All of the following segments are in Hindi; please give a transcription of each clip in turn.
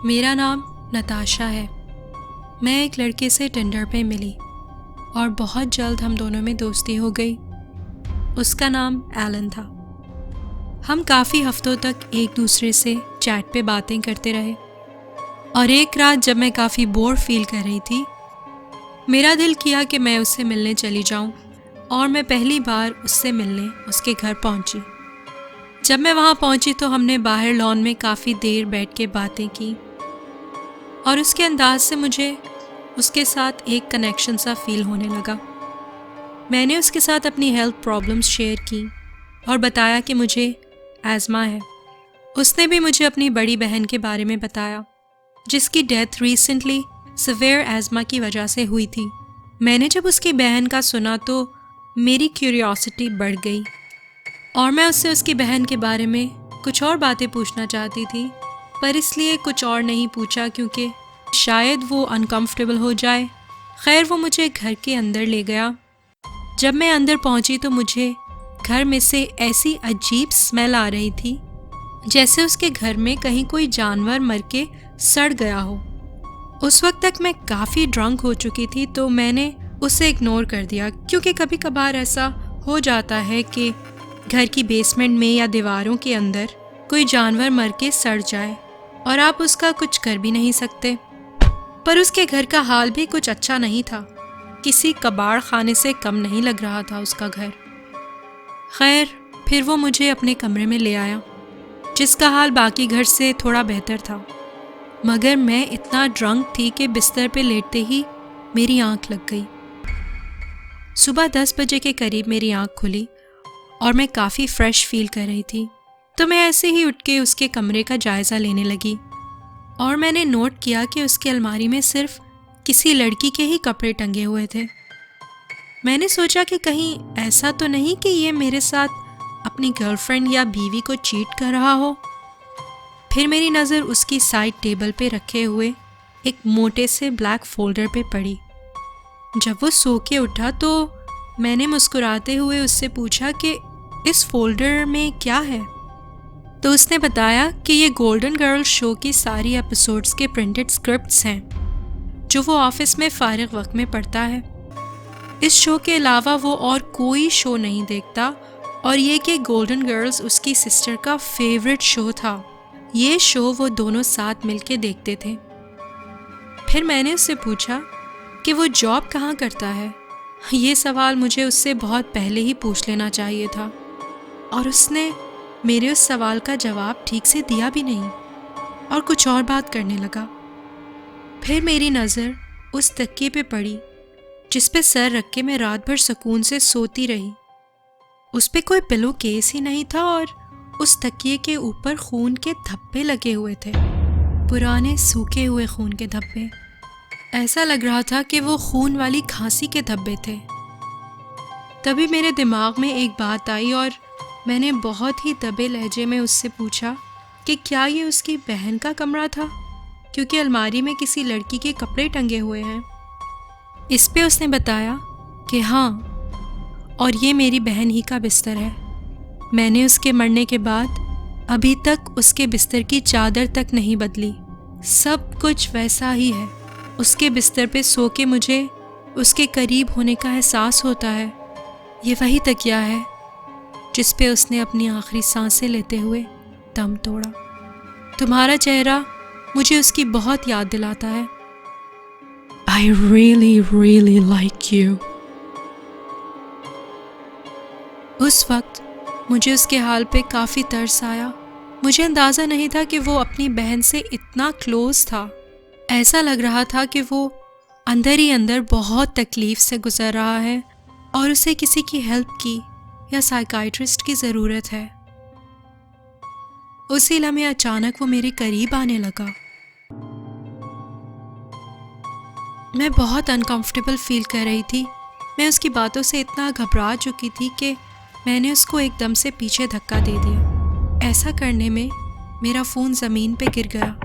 मेरा नाम नताशा है। मैं एक लड़के से टिंडर पे मिली और बहुत जल्द हम दोनों में दोस्ती हो गई। उसका नाम एलन था। हम काफ़ी हफ्तों तक एक दूसरे से चैट पे बातें करते रहे और एक रात जब मैं काफ़ी बोर फील कर रही थी, मेरा दिल किया कि मैं उससे मिलने चली जाऊं और मैं पहली बार उससे मिलने उसके घर पहुंची। जब मैं वहां पहुंची तो हमने बाहर लॉन में काफ़ी देर बैठ के बातें की और उसके अंदाज से मुझे उसके साथ एक कनेक्शन सा फील होने लगा। मैंने उसके साथ अपनी हेल्थ प्रॉब्लम्स शेयर की और बताया कि मुझे एज़मा है। उसने भी मुझे अपनी बड़ी बहन के बारे में बताया जिसकी डेथ रिसेंटली सिवियर एज़मा की वजह से हुई थी। मैंने जब उसकी बहन का सुना तो मेरी क्यूरियोसिटी बढ़ गई और मैं उससे उसकी बहन के बारे में कुछ और बातें पूछना चाहती थी, पर इसलिए कुछ और नहीं पूछा क्योंकि शायद वो अनकंफर्टेबल हो जाए। खैर, वो मुझे घर के अंदर ले गया। जब मैं अंदर पहुंची तो मुझे घर में से ऐसी अजीब स्मेल आ रही थी जैसे उसके घर में कहीं कोई जानवर मर के सड़ गया हो। उस वक्त तक मैं काफ़ी ड्रंक हो चुकी थी तो मैंने उसे इग्नोर कर दिया क्योंकि कभी कभार ऐसा हो जाता है कि घर की बेसमेंट में या दीवारों के अंदर कोई जानवर मर के सड़ जाए और आप उसका कुछ कर भी नहीं सकते। पर उसके घर का हाल भी कुछ अच्छा नहीं था। किसी कबाड़ खाने से कम नहीं लग रहा था उसका घर। खैर, फिर वो मुझे अपने कमरे में ले आया जिसका हाल बाकी घर से थोड़ा बेहतर था, मगर मैं इतना ड्रंक थी कि बिस्तर पे लेटते ही मेरी आंख लग गई। सुबह 10 बजे के करीब मेरी आंख खुली और मैं काफ़ी फ्रेश फील कर रही थी, तो मैं ऐसे ही उठ के उसके कमरे का जायज़ा लेने लगी और मैंने नोट किया कि उसकी अलमारी में सिर्फ किसी लड़की के ही कपड़े टंगे हुए थे। मैंने सोचा कि कहीं ऐसा तो नहीं कि ये मेरे साथ अपनी गर्लफ्रेंड या बीवी को चीट कर रहा हो। फिर मेरी नज़र उसकी साइड टेबल पे रखे हुए एक मोटे से ब्लैक फोल्डर पे पड़ी। जब वो सो के उठा तो मैंने मुस्कुराते हुए उससे पूछा कि इस फोल्डर में क्या है। तो उसने बताया कि ये गोल्डन गर्ल शो की सारी एपिसोड्स के प्रिंटेड स्क्रिप्ट्स हैं जो वो ऑफिस में फारिग वक्त में पढ़ता है। इस शो के अलावा वो और कोई शो नहीं देखता और ये कि गोल्डन गर्ल्स उसकी सिस्टर का फेवरेट शो था। ये शो वो दोनों साथ मिलके देखते थे। फिर मैंने उससे पूछा कि वो जॉब कहाँ करता है। ये सवाल मुझे उससे बहुत पहले ही पूछ लेना चाहिए था और उसने मेरे उस सवाल का जवाब ठीक से दिया भी नहीं और कुछ और बात करने लगा। फिर मेरी नज़र उस तकिए पे पड़ी जिस पे सर रख के मैं रात भर सुकून से सोती रही। उस पे कोई पिलो केस ही नहीं था और उस तकिए के ऊपर खून के धब्बे लगे हुए थे, पुराने सूखे हुए खून के धब्बे। ऐसा लग रहा था कि वो खून वाली खांसी के धब्बे थे। तभी मेरे दिमाग में एक बात आई और मैंने बहुत ही दबे लहजे में उससे पूछा कि क्या ये उसकी बहन का कमरा था, क्योंकि अलमारी में किसी लड़की के कपड़े टंगे हुए हैं। इस पे उसने बताया कि हाँ, और ये मेरी बहन ही का बिस्तर है। मैंने उसके मरने के बाद अभी तक उसके बिस्तर की चादर तक नहीं बदली। सब कुछ वैसा ही है। उसके बिस्तर पे सो के मुझे उसके करीब होने का एहसास होता है। ये वही तकिया है जिस पे उसने अपनी आखिरी सांसें लेते हुए दम तोड़ा। तुम्हारा चेहरा मुझे उसकी बहुत याद दिलाता है। I really, really like you. उस वक्त मुझे उसके हाल पे काफ़ी तरस आया। मुझे अंदाज़ा नहीं था कि वो अपनी बहन से इतना क्लोज था। ऐसा लग रहा था कि वो अंदर ही अंदर बहुत तकलीफ से गुजर रहा है और उसे किसी की हेल्प की या साइकाइट्रिस्ट की ज़रूरत है। उसी लम्हे अचानक वो मेरे करीब आने लगा। मैं बहुत अनकंफर्टेबल फील कर रही थी। मैं उसकी बातों से इतना घबरा चुकी थी कि मैंने उसको एकदम से पीछे धक्का दे दिया। ऐसा करने में मेरा फ़ोन ज़मीन पे गिर गया।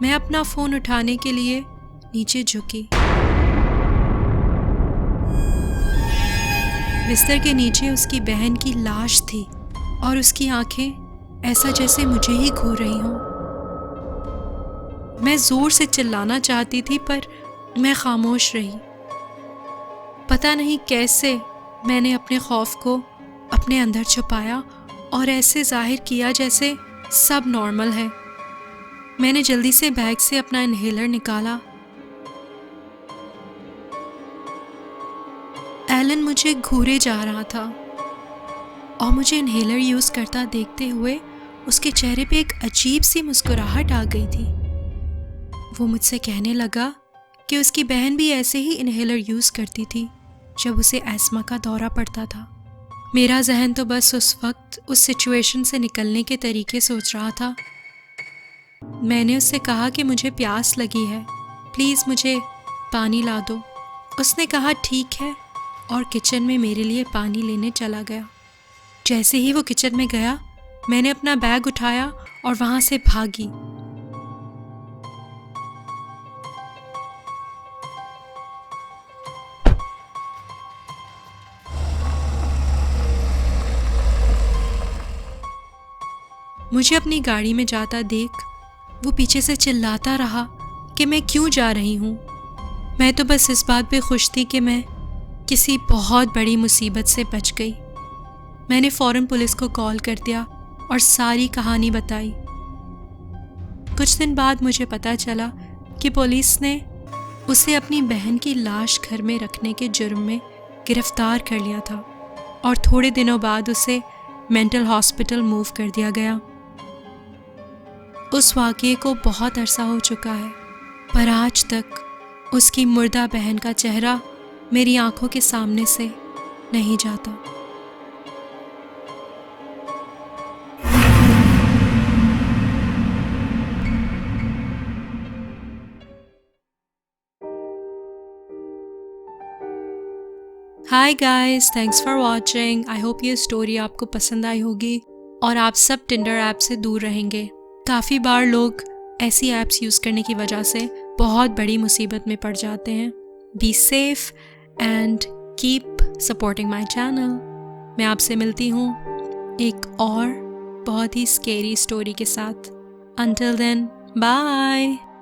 मैं अपना फ़ोन उठाने के लिए नीचे झुकी। बिस्तर के नीचे उसकी बहन की लाश थी और उसकी आंखें ऐसा जैसे मुझे ही घूर रही हों। मैं ज़ोर से चिल्लाना चाहती थी पर मैं खामोश रही। पता नहीं कैसे मैंने अपने खौफ को अपने अंदर छुपाया और ऐसे जाहिर किया जैसे सब नॉर्मल है। मैंने जल्दी से बैग से अपना इनहेलर निकाला। एलन मुझे घूरे जा रहा था और मुझे इनहेलर यूज़ करता देखते हुए उसके चेहरे पे एक अजीब सी मुस्कुराहट आ गई थी। वो मुझसे कहने लगा कि उसकी बहन भी ऐसे ही इनहेलर यूज़ करती थी जब उसे एस्मा का दौरा पड़ता था। मेरा जहन तो बस उस वक्त उस सिचुएशन से निकलने के तरीके सोच रहा था। मैंने उससे कहा कि मुझे प्यास लगी है, प्लीज़ मुझे पानी ला दो। उसने कहा ठीक है और किचन में मेरे लिए पानी लेने चला गया। जैसे ही वो किचन में गया, मैंने अपना बैग उठाया और वहाँ से भागी। मुझे अपनी गाड़ी में जाता देख वो पीछे से चिल्लाता रहा कि मैं क्यों जा रही हूँ। मैं तो बस इस बात पे खुश थी कि मैं किसी बहुत बड़ी मुसीबत से बच गई। मैंने फ़ौरन पुलिस को कॉल कर दिया और सारी कहानी बताई। कुछ दिन बाद मुझे पता चला कि पुलिस ने उसे अपनी बहन की लाश घर में रखने के जुर्म में गिरफ्तार कर लिया था और थोड़े दिनों बाद उसे मेंटल हॉस्पिटल मूव कर दिया गया। उस वाक़ये को बहुत अरसा हो चुका है, पर आज तक उसकी मुर्दा बहन का चेहरा मेरी आंखों के सामने से नहीं जाता। Hi guys, thanks for watching. I hope ये स्टोरी आपको पसंद आई होगी और आप सब टिंडर ऐप से दूर रहेंगे। काफ़ी बार लोग ऐसी ऐप्स यूज़ करने की वजह से बहुत बड़ी मुसीबत में पड़ जाते हैं। Be safe and keep supporting my channel. मैं आपसे मिलती हूँ एक और बहुत ही स्केरी स्टोरी के साथ। Until then, bye!